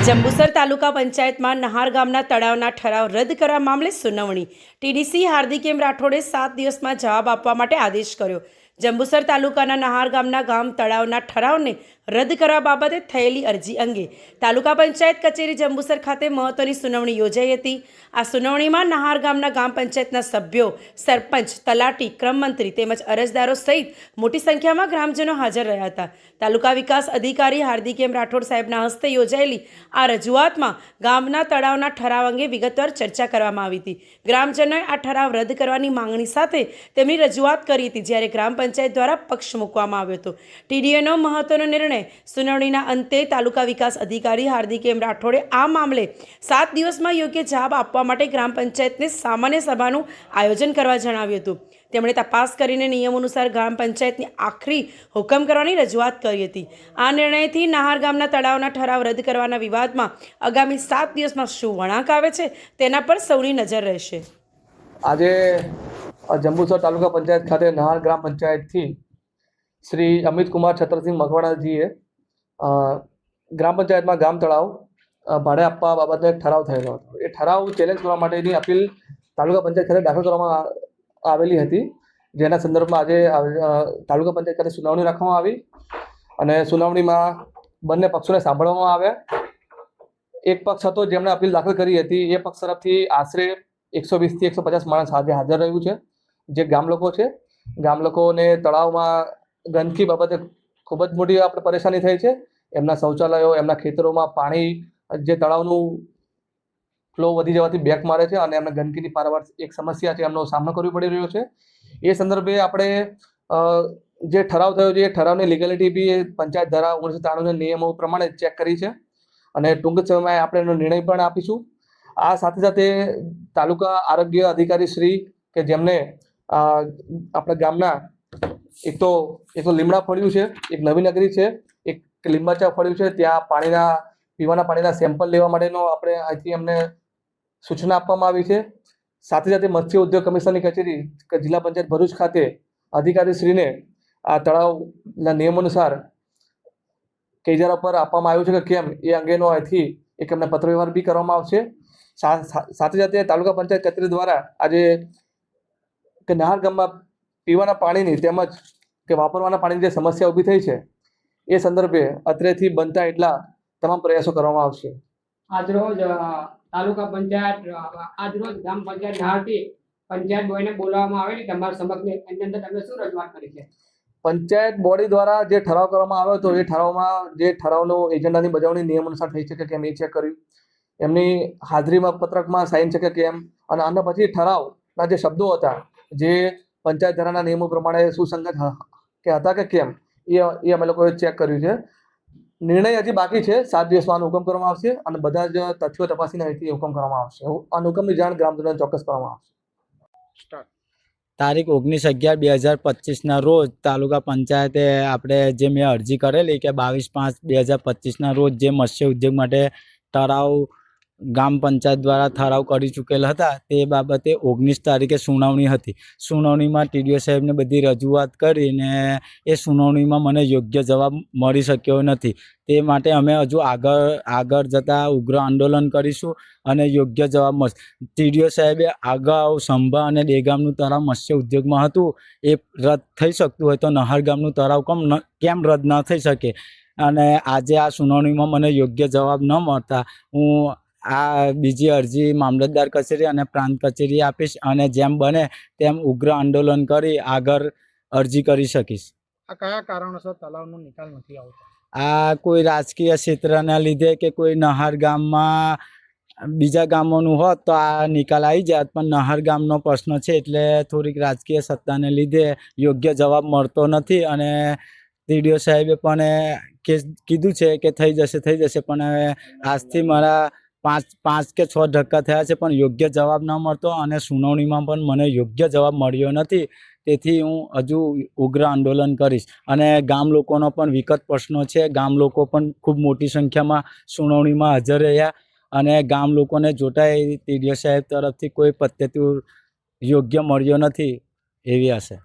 જંબુસર તાલુકા પંચાયતમાં નહાર ગામના તળાવના ઠરાવ રદ કરવા મામલે સુનાવણી. ટીડીસી હાર્દિક એમ રાઠોડે 7 દિવસમાં જવાબ આપવા માટે આદેશ કર્યો. જંબુસર તાલુકાના નહાર ગામના તળાવના ઠરાવને રદ કરવા બાબતે થયેલી અરજી અંગે તાલુકા પંચાયત કચેરી જંબુસર ખાતે મહત્વની સુનાવણી યોજાઈ હતી. આ સુનાવણીમાં નહાર ગામના ગ્રામ પંચાયતના સભ્યો, સરપંચ, તલાટી, ક્રમમંત્રી તેમજ અરજદારો સહિત મોટી સંખ્યામાં ગ્રામજનો હાજર રહ્યા હતા. તાલુકા વિકાસ અધિકારી હાર્દિક એમ રાઠોડ સાહેબના હસ્તે યોજાયેલી આ રજૂઆતમાં ગામના તળાવના ઠરાવ અંગે વિગતવાર ચર્ચા કરવામાં આવી હતી. ગ્રામજનોએ આ ઠરાવ રદ કરવાની માંગણી સાથે તેમની રજૂઆત કરી હતી, જ્યારે ગ્રામ પંચાયત દ્વારા પક્ષ મૂકવામાં આવ્યો હતો. ટીડીએનો મહત્વનો નિર્ણય. સુનાવણીના અંતે તાલુકા વિકાસ અધિકારી હાર્દિક એમ રાઠોડે આ મામલે 7 દિવસમાં યોગ્ય જવાબ આપવા માટે ગ્રામ પંચાયતને સામાન્ય સભાનું આયોજન કરવા જણાવ્યું હતું. તેમણે તપાસ કરીને નિયમો અનુસાર ગ્રામ પંચાયતની આખરી હુકમ કરવાની રજૂઆત કરી હતી. આ નિર્ણયથી નહાર ગામના તળાવના ઠરાવ રદ કરવાના વિવાદમાં આગામી 7 દિવસમાં શું વળાંક આવે છે તેના પર સૌની નજર રહેશે. આજે જંબુસર તાલુકા પંચાયત ખાતે નહાર ગ્રામ પંચાયતથી શ્રી અમિત કુમાર છત્રસિંહ મકવાણાજીએ ગ્રામ પંચાયતમાં ગામ તળાવ ભાડે આપવા બાબતે એક ઠરાવ થયેલો હતો. એ ઠરાવ ચેલેન્જ કરવા માટેની અપીલ તાલુકા પંચાયત ખાતે દાખલ કરવામાં આવેલી હતી, જેના સંદર્ભમાં આજે તાલુકા પંચાયત ખાતે સુનાવણી રાખવામાં આવી અને સુનાવણીમાં બંને પક્ષોને સાંભળવામાં આવ્યા. એક પક્ષ હતો જેમણે અપીલ દાખલ કરી હતી, એ પક્ષ તરફથી આશરે 120 થી 150 માણસ આજે હાજર રહ્યું છે, જે ગામ લોકો છે. ગામ લોકોને તળાવમાં ગંદકી બાબતે ખૂબ જ મોટી આપણે પરેશાની થઈ છે. એમના શૌચાલયો, એમના ખેતરોમાં પાણી, જે તળાવનું ફ્લો વધી જવાથી બેક મારે છે અને એમને ગંદકીની પારવાર એક સમસ્યા છે, એમનો સામનો કરવો પડી રહ્યો છે. એ સંદર્ભે આપણે જે ઠરાવ થયો છે એ ઠરાવની લીગેલિટી બી પંચાયત ધારા 1993 નિયમો પ્રમાણે ચેક કરી છે અને ટૂંક સમયમાં આપણે એનો નિર્ણય પણ આપીશું. આ સાથે સાથે તાલુકા આરોગ્ય અધિકારી શ્રી કે જેમને આપણા ગામના એક તો લીમડા ફળ્યું છે, એક નવીનગરી છે, એક લીંબાચા ફળ્યું છે, ત્યાં પીવાના પાણીના સેમ્પલ લેવા માટેનો આપણે અહીંથી અમને સૂચના આપવામાં આવી છે. સાથે સાથે મત્સ્ય ઉદ્યોગ કમિશનની કચેરી કે જિલ્લા પંચાયત ભરૂચ ખાતે અધિકારીશ્રીને આ તળાવના નિયમો અનુસાર કેજારા પર આપવામાં આવ્યું છે કે કેમ એ અંગેનો અહીંથી એક અમને પત્ર વ્યવહાર બી કરવામાં આવશે. સાથે સાથે તાલુકા પંચાયત કચેરી દ્વારા આજે કે નહાર ગામમાં પીવાના પાણીની તેમજ કે વાપરવાના પાણીની જે સમસ્યા ઊભી થઈ છે એ સંદર્ભે અત્રેથી બનતા એટલા તમામ પ્રયાસો કરવામાં આવશે. આજરોજ તાલુકા પંચાયત આજરોજ ગ્રામ પંચાયત નહારથી પંચાયત બોર્ડને બોલાવવામાં આવેલી તમારા સમક્ષ, એની અંદર તમે શું રજૂઆત કરી છે? પંચાયત બોડી દ્વારા જે ઠરાવ કરવામાં આવ્યો હતો એ ઠરાવમાં જે ઠરાવનો એજન્ડાની બજાવણી નિયમ અનુસાર થઈ છે કે કેમ એ ચેક કર્યું, એમની હાજરીમાં પત્રકમાં સાઇન છે કે કેમ, અને આના પછી ઠરાવના જે શબ્દો હતા જે પંચાયત ધારાના નિયમો પ્રમાણે સુસંગત કે હતા કે કેમ એ અમે લોકોએ ચેક કર્યું છે. નિર્ણય હજી બાકી છે. 7 દિવસમાં આનો હુકમ કરવામાં આવશે અને બધા જ તથ્યો તપાસીને અહીંથી હુકમ કરવામાં આવશે. આ હુકમની જાણ ગ્રામજનોને ચોક્કસ કરવામાં આવશે. તારીખ 19/11/2025 રોજ તાલુકા પંચાયતે આપણે જે મેં અરજી કરેલી કે 22/5/2025 રોજ જે મત્સ્ય ઉદ્યોગ માટે ઠરાવ ગામ પંચાયત દ્વારા ઠરાવ કરી ચૂકેલ હતા તે બાબતે 19 તારીખે સુનાવણી હતી. સુનાવણીમાં ટીડીઓ સાહેબને બધી રજૂઆત કરીને એ સુનાવણીમાં મને યોગ્ય જવાબ મળી શક્યો નથી. તે માટે અમે હજુ આગળ જતાં ઉગ્ર આંદોલન કરીશું અને યોગ્ય જવાબ મળશે. ટીડીઓ સાહેબે અગાઉ સંભા અને દેગામનું તળાવ મત્સ્ય ઉદ્યોગમાં હતું, એ રદ થઈ શકતું હોય તો નહાર ગામનું તળાવ કેમ રદ ન થઈ શકે? અને આજે આ સુનાવણીમાં મને યોગ્ય જવાબ ન મળતા હું આ બીજી અરજી મામલતદાર કચેરી અને પ્રાંત કચેરી આપીશ અને જેમ બને તેમ ઉગ્ર આંદોલન કરી આગળ અરજી કરી શકીશ. આ કયા કારણોસર તળાવનો નિકાલ નથી આવતો? આ કોઈ રાજકીય ક્ષેત્રના લીધે કે કોઈ નહાર ગામમાં બીજા ગામોનું હોત તો આ નિકાલ આવી જાત, પણ નહાર ગામનો પ્રશ્ન છે એટલે થોડીક રાજકીય સત્તાને લીધે યોગ્ય જવાબ મળતો નથી. અને ટીડીઓ સાહેબે પણ કીધું છે કે થઈ જશે, પણ આજથી મારા 5 કે 6 ધક્કા થયા છે પણ યોગ્ય જવાબ ન મળતો અને સુનાવણીમાં પણ મને યોગ્ય જવાબ મળ્યો નથી. તેથી હું હજુ ઉગ્ર આંદોલન કરીશ અને ગામ લોકોનો પણ વિકટ પ્રશ્નો છે. ગામ લોકો પણ ખૂબ મોટી સંખ્યામાં સુનાવણીમાં હાજર રહ્યા અને ગામ લોકોને જોતા ટીડીઓ સાહેબ તરફથી કોઈ પદ્ધતિ યોગ્ય મળ્યો નથી એવી આશા.